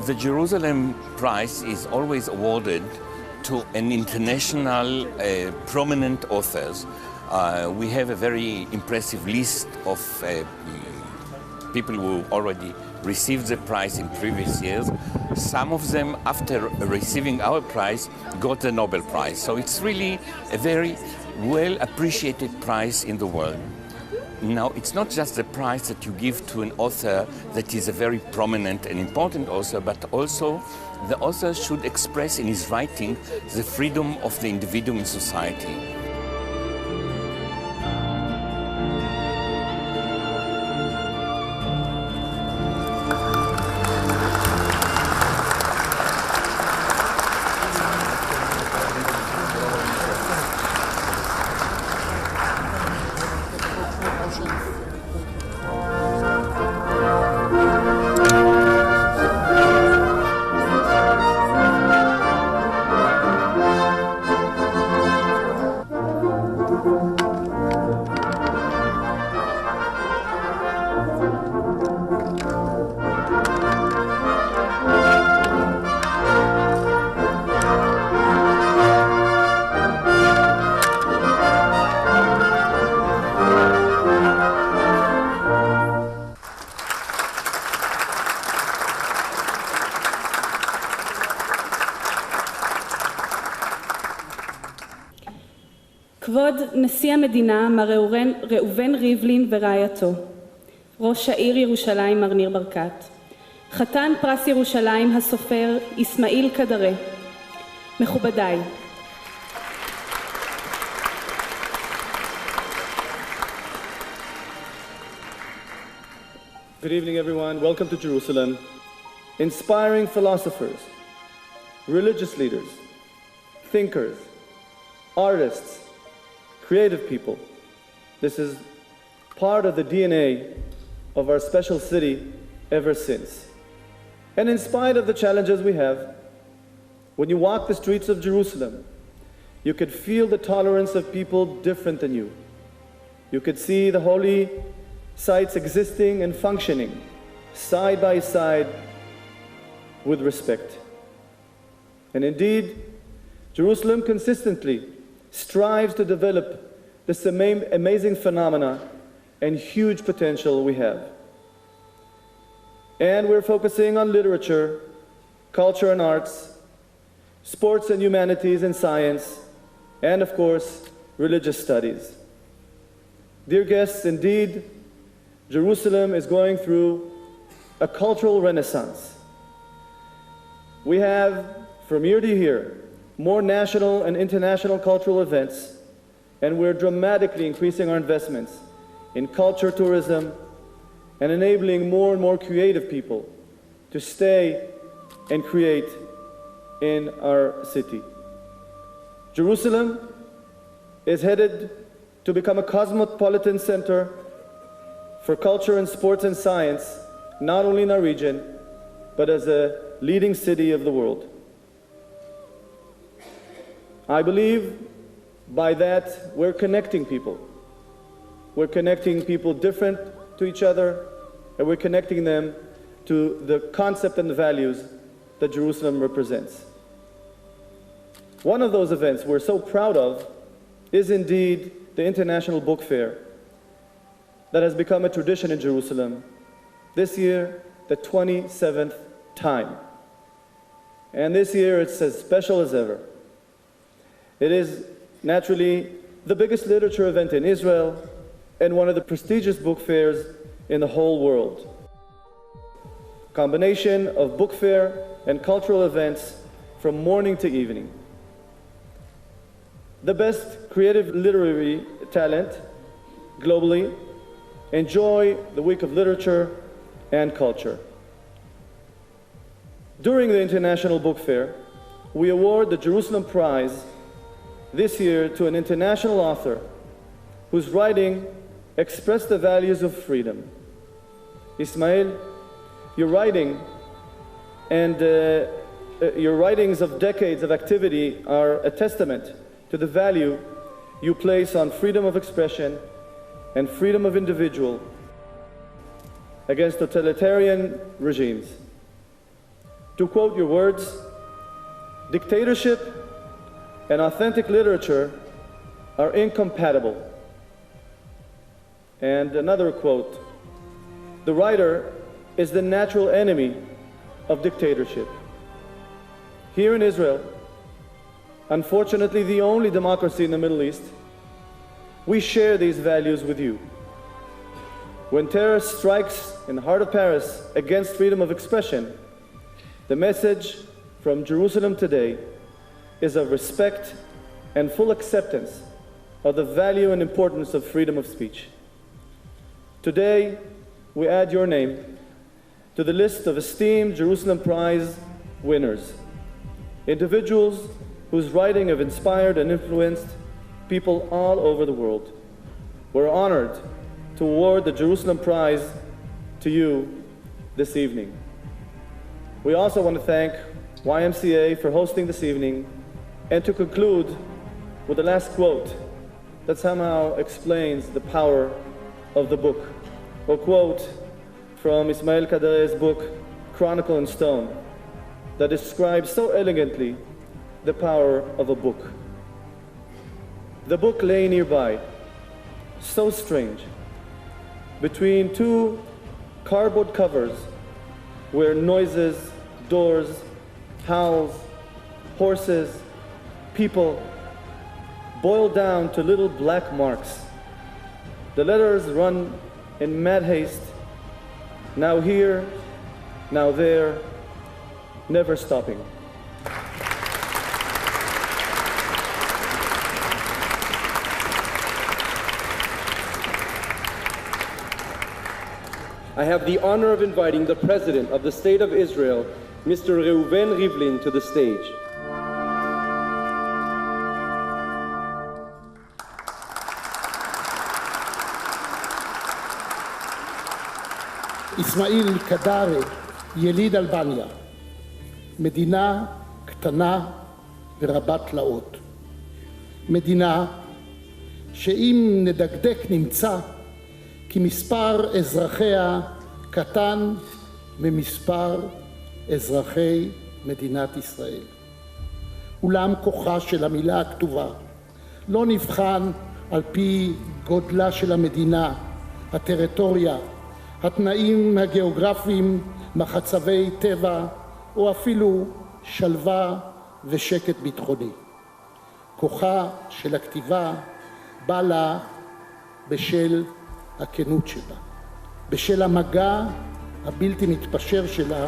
The Jerusalem Prize is always awarded to an international prominent authors. We have a very impressive list of people who already received the prize in previous years. Some of them, after receiving our prize, got the Nobel Prize. So it's really a very well appreciated prize in the world. Now, it's not just the prize that you give to an author that is a very prominent and important author, but also the author should express in his writing the freedom of the individual in society. כבוד נשיא המדינה מר ראובן ריבלין ורעייתו, ראש העיר ירושלים מר ניר ברקת, חתן פרס ירושלים הסופר איסמעיל קדרה, מכובדיי. Good evening, everyone. Welcome to Jerusalem. Inspiring philosophers, religious leaders, thinkers, artists, creative people. This is part of the DNA of our special city ever since. And in spite of the challenges we have, when you walk the streets of Jerusalem, you could feel the tolerance of people different than you. You could see the holy sites existing and functioning side by side with respect. And indeed, Jerusalem consistently strives to develop this amazing phenomena and huge potential we have. And we're focusing on literature, culture and arts, sports and humanities and science, and of course, religious studies. Dear guests, indeed, Jerusalem is going through a cultural renaissance. We have, from year to year, more national and international cultural events, and we're dramatically increasing our investments in culture tourism and enabling more and more creative people to stay and create in our city. Jerusalem is headed to become a cosmopolitan center for culture and sports and science, not only in our region, but as a leading city of the world. I believe by that we're connecting people. We're connecting people different to each other, and we're connecting them to the concept and the values that Jerusalem represents. One of those events we're so proud of is indeed the International Book Fair that has become a tradition in Jerusalem. This year, the 27th time. And this year it's as special as ever. It is naturally the biggest literature event in Israel and one of the prestigious book fairs in the whole world. Combination of book fair and cultural events from morning to evening. The best creative literary talent globally enjoy the week of literature and culture. During the International Book Fair, we award the Jerusalem Prize this year to an international author whose writing expressed the values of freedom. Ismail, your writing and your writings of decades of activity are a testament to the value you place on freedom of expression and freedom of individual against totalitarian regimes. To quote your words, dictatorship and authentic literature are incompatible. And another quote, the writer is the natural enemy of dictatorship. Here in Israel, unfortunately the only democracy in the Middle East, we share these values with you. When terror strikes in the heart of Paris against freedom of expression, the message from Jerusalem today is of respect and full acceptance of the value and importance of freedom of speech. Today, we add your name to the list of esteemed Jerusalem Prize winners, individuals whose writing have inspired and influenced people all over the world. We're honored to award the Jerusalem Prize to you this evening. We also want to thank YMCA for hosting this evening, and to conclude with the last quote that somehow explains the power of the book, a quote from Ismail Kadare's book, Chronicle in Stone, that describes so elegantly the power of a book. The book lay nearby, so strange, between two cardboard covers where noises, doors, howls, horses, people boil down to little black marks. The letters run in mad haste, now here, now there, never stopping. I have the honor of inviting the President of the State of Israel, Mr. Reuven Rivlin, to the stage. Ismail Kadare, יליד אלבניה, מדינה קטנה ורבת תלאות. מדינה שאם נדקדק נמצא כי מספר אזרחיה קטן ממספר אזרחי מדינת ישראל. אולם כוחה של המילה הכתובה לא נבחן על פי גודלה של המדינה, הטריטוריה, התנאים הגיאוגרפיים, מחצבי טבע, או אפילו שלווה ושקט ביטחוני. כוחה של הכתיבה בא לה בשל הכנות שלה, בשל המגע הבלתי מתפשר שלה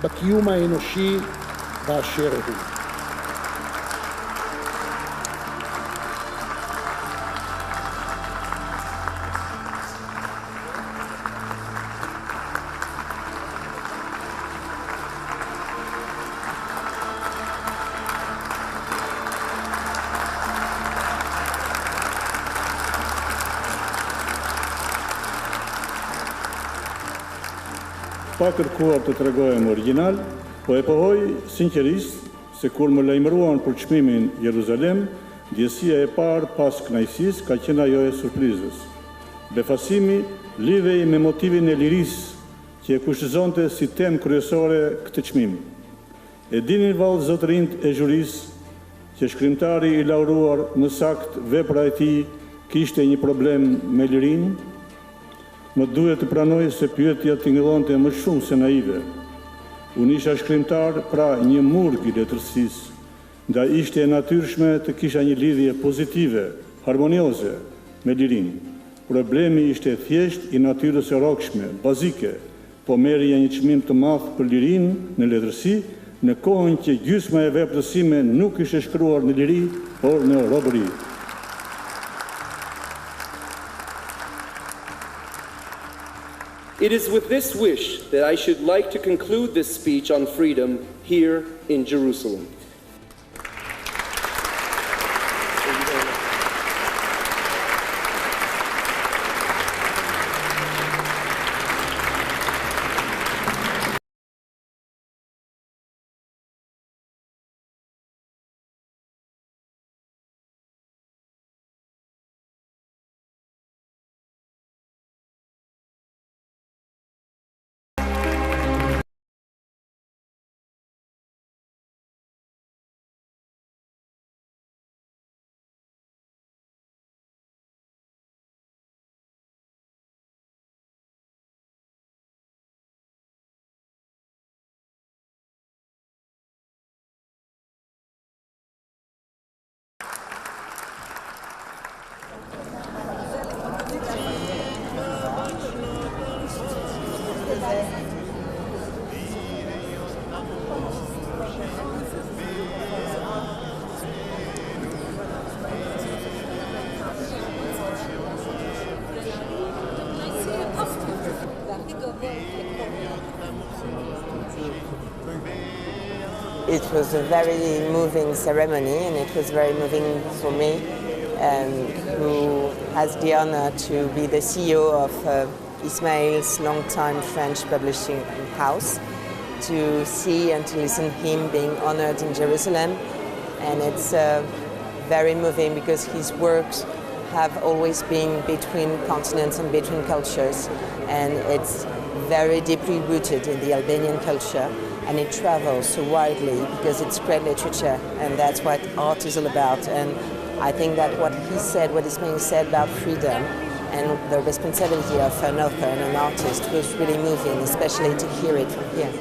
בקיום האנושי באשר הוא. Pa kërkuar të tregohem original, po e pohoj sinqerisht se kur më lajmëruan për çmimin Jeruzalim, ndjesia e parë pas kënaqësisë ka qenë ajo e surprizës. Befasimi lidhej me motivin e lirisë që e kushtëzonte si temë kryesore këtë çmim. E dinin vallë zotërinjt e zhurisë që shkrimtari i lauruar më sakt vepra e tij kishte një problem me lirinë. Më duhet të pranoj se pyetja tingëllonte më shumë se naive. Unë isha shkrimtar, pra një murg i letërsisë, ndaj ishte e natyrshme të kisha një lidhje pozitive, harmonioze me lirinë. Problemi ishte thjesht i natyrës e rrokshme, bazike, po merrja një çmim të madh për lirinë në letërsi, në kohën që gjysma e veprës sime nuk ishte shkruar në liri, por në robëri. It is with this wish that I should like to conclude this speech on freedom here in Jerusalem. It was a very moving ceremony, and it was very moving for me, who has the honor to be the CEO of Ismail's longtime French publishing house, to see and to listen to him being honored in Jerusalem. And it's very moving because his works have always been between continents and between cultures, and it's very deeply rooted in the Albanian culture. And it travels so widely because it's great literature, and that's what art is all about. And I think that what he said, what Ismail said about freedom and the responsibility of an author and an artist was really moving, especially to hear it from here.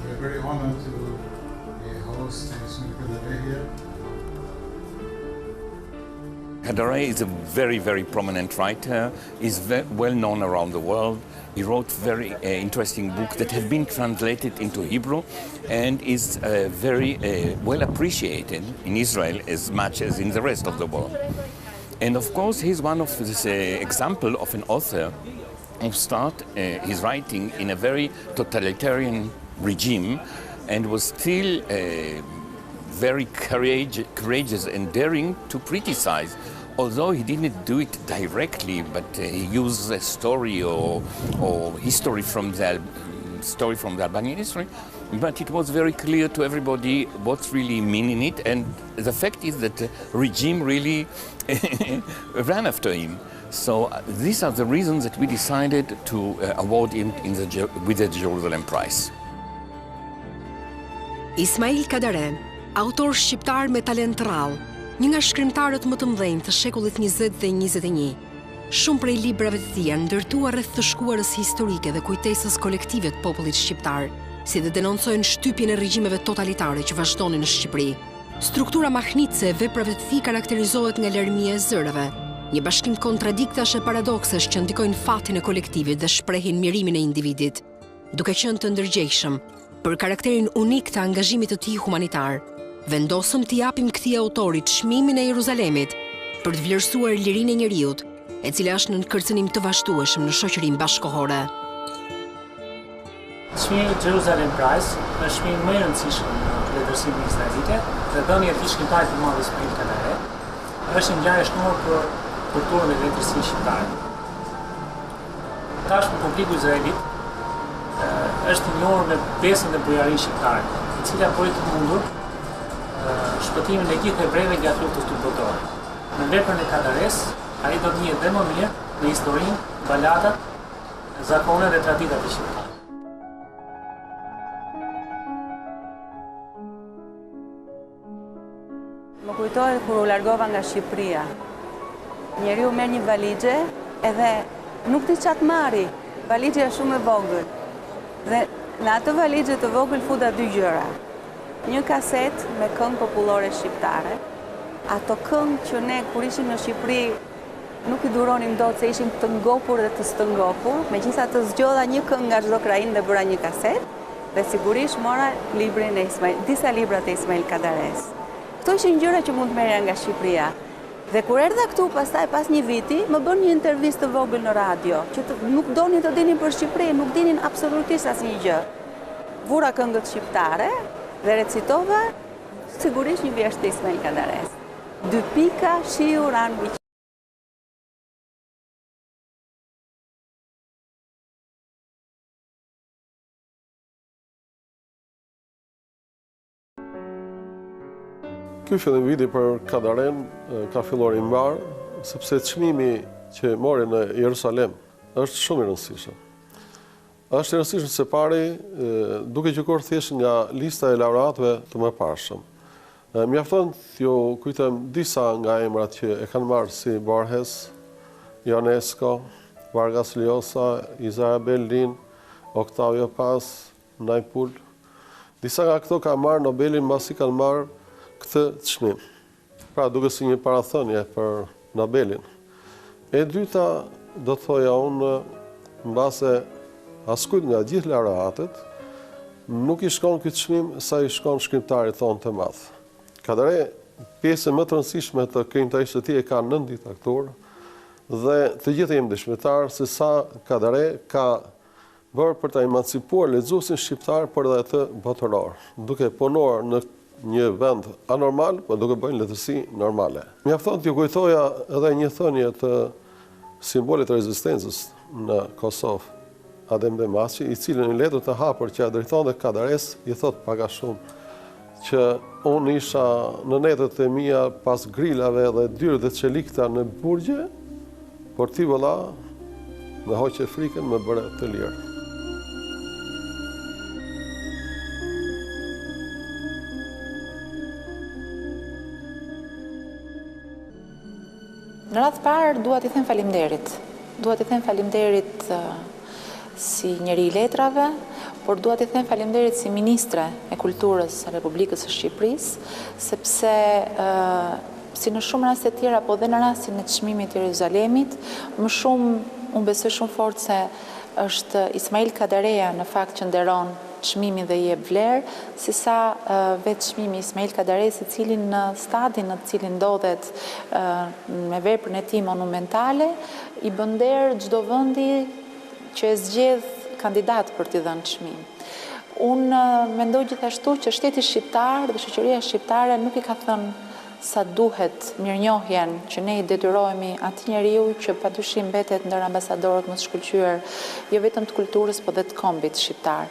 We're very honored to be host Ismail Kadare here. Kadare is a very, very prominent writer. He's well known around the world. He wrote very interesting books that have been translated into Hebrew and is very well appreciated in Israel as much as in the rest of the world. And of course, he's one of this example of an author who started his writing in a very totalitarian regime and was still very courageous and daring to criticize. Although he didn't do it directly, but he used a story or history from the Albanian history, but it was very clear to everybody what's really meaning it, and the fact is that the regime really ran after him. So these are the reasons that we decided to award him with the Jerusalem Prize. Ismail Kadare, autor shqiptar me talent rrallë, një nga shkrimtarët më të mëdhenj të shekullit 20 dhe 21. Shumë prej librave të tij janë ndërtuar rreth të shkuarës historike dhe kujtesës kolektive të popullit shqiptar, si dhe denoncojnë shtypjen e regjimeve totalitare që vazhdonin në Shqipëri. Struktura mahnitse e veprave të tij karakterizohet nga larmia e zërave, një bashkim kontradiktash e paradoksesh që ndikojnë fatin e kolektivit dhe shprehin mirimin e individit, duke qenë të ndërgjegjshëm për karakterin unik të angazhimit të tij humanitar. Vendosëm t'i japim këtij autorit Çmimin e Jeruzalimit për të vlerësuar lirinë e njerëzit, e cila është në kërcënim të vazhdueshëm në shoqërinë bashkëkohore. Çmimi Jeruzalim Prize është çmimi më i rëndësishëm në letërsimin izraelite dhe dhënia e këtij shkrimtari të madh Ismail Kadare është një ngjarje shnor për kulturën dhe letërsinë shqiptare. Tashmë publiku izraelit është i njohur me besën dhe bujarinë shqiptare, e cila bëri të mundur shpëtimin e gjithë hebrejve gjatë luftës botërore. Në veprën e Kadares, ai do të njihet dhe më mirë në historinë, baladat, zakonet dhe traditat e shqiptarëve. Më kujtohet kur u largova nga Shqipëria. Njeriu merr një valixhe edhe nuk di çfarë marri. Valixha është shumë e vogël. Dhe në atë valixhe të vogël futa dy gjëra. Një kaset me këngë popullore shqiptare. Ato këngë që ne kur ishim në Shqipëri nuk i duronim dot se ishim të ngopur dhe të stëngopur, megjithatë zgjodha një këngë nga çdo krain dhe bëra një kaset, dhe sigurisht mora librin e Ismail, disa libra të Ismail Kadares. Këto ishin gjëra që mund të merrja nga Shqipëria. Dhe kur erdha këtu pastaj pas një viti, më bën një intervistë të vogël në radio, që nuk donin të dinin për Shqipërinë, nuk dinin absolutisht asnjë gjë. Vura këngët shqiptare dhe recitova sigurisht një vjesht të Ismail Kadares. 2 pika shiu ran mbi. Ky fillim viti për Kadaren ka filluar i mbar, sepse çmimi që mori në Jerusalem është shumë i rëndësishëm. Është i rëndësishëm se pari, duke qenë thjesht nga lista e laureatëve të mëparshëm. Mjafton t'ju kujtojmë disa nga emrat që e kanë marrë si Borges, Ionesco, Vargas Llosa, Isabel Lin, Octavio Paz, Naipool. Disa nga këto kanë marrë Nobelin mbasi kanë marrë këtë çmim. Pra duke si një parathënie për Nobelin. E dyta do të thoja unë, mbase askujt nga gjithë laureatët, nuk i shkon këtë çmim sa i shkon shkrimtarit tonë të madh. Kadare, pjesë më të rëndësishme të krijimtarisë së tij e ka 9 diktator dhe të gjithë jemi dëshmitar se sa Kadare ka bërë për ta emancipuar lexuesin shqiptar për dhe të botëror, duke punuar në një vend anormal, por duke bëjnë letërsi normale. Mjafton t'ju kujtoja edhe një thënie të simbolit të rezistencës në Kosovë, Adem Demaci, i cili në letër të hapur që drejton dhe Kadares, i thot paga shumë që unë isha në netët e mia pas grilave dhe dyrë dhe çelikta në burgje, por ti vëlla me hoqe frikën më bëre të lirë. Në radhë parë, dua t'i them faleminderit. Dua t'i them faleminderit si njeri i letrave, por dua t'i them faleminderit si ministre e kulturës së Republikës së Shqipërisë, sepse si në shumë raste tjera, po dhe në rastin e çmimit të Jeruzalimit, më shumë unë besoj shumë fort se është Ismail Kadareja në fakt që nderon çmimin dhe i jep vlerë, si sa vetë çmimi Ismail Kadares, i cili në stadin në të cilin ndodhet me veprën e tij monumentale, i bën nder çdo vendi që e zgjedh kandidat për t'i dhënë çmim. Unë mendoj gjithashtu që shteti shqiptar dhe shoqëria shqiptare nuk i ka thënë sa duhet mirënjohjen që ne i detyrohemi atij njeriu që padyshim mbetet ndër ambasadorët më të shkëlqyer, jo vetëm të kulturës, por dhe të kombit shqiptar.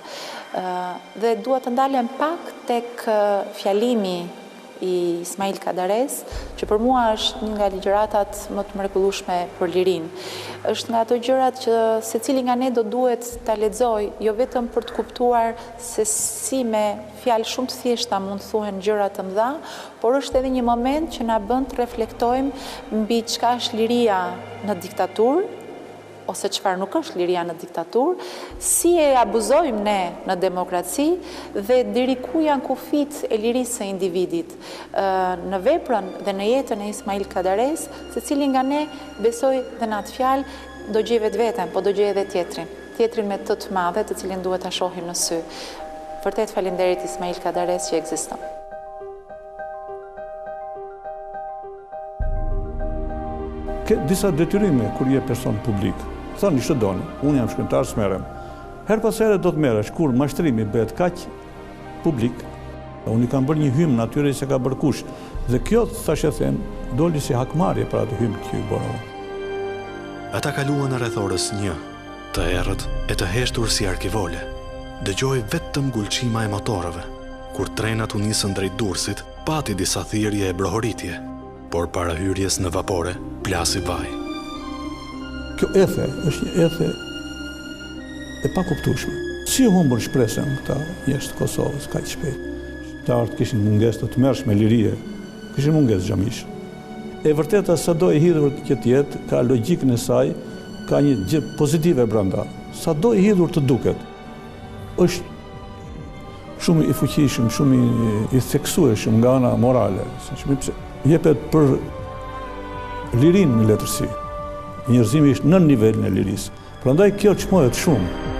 Dhe dua të ndalem pak tek fjalimi i Ismail Kadares, që për mua është një nga ligjëratat më të mrekullueshme për lirinë. Është nga ato gjërat që secili nga ne do duhet ta lexojë, jo vetëm për të kuptuar se si me fjalë shumë të thjeshta mund të thuhen gjëra të mëdha, por është edhe një moment që na bën të reflektojmë mbi çka është liria në diktaturë, ose çfarë nuk është liria në diktaturë, si e abuzojmë ne në demokraci dhe deri ku janë kufit e lirisë së individit. Në veprën dhe në jetën e Ismail Kadares, secili nga ne besoj dhe në atë fjalë do gjej vetveten, po do gjej edhe tjetrin me të madhe, të cilin duhet ta shohim në sy. Vërtet faleminderit Ismail Kadares që ekziston. Ke disa detyrime kur je person publik. Thoni ç'do doni, unë jam shkrimtar, s'merrem. Her pas here do të merresh kur mashtrimi bëhet kaq publik. Unë kam bërë një hym natyre se ka bërë kush. Dhe kjo, thashë them, doli si hakmarrje për atë hym që i bërë. Ata kaluan në rreth orës 1, të errët e të heshtur si arkivole. Dëgjoi vetëm gulçima e motorëve. Kur trenat u nisën drejt Durrësit, pati disa thirrje e brohoritje, por para hyrjes në vapore, plasi vaj. Kjo ethe është një ethe e pakuptueshme. Si humbur shpresën këta jashtë Kosovës kaq shpejt? Shqiptarët kishin mungesë të tmerrshme lirie, kishin mungesë xhamish. E vërteta sado e hidhur që të jetë, ka logjikën e saj, ka një gjë pozitive brenda. Sado i hidhur të duket, është shumë i fuqishëm, shumë i theksueshëm nga ana morale, sepse jepet për lirinë në letërsi. Njerëzimi është në nivelin e lirisë. Prandaj kjo çmohet shumë.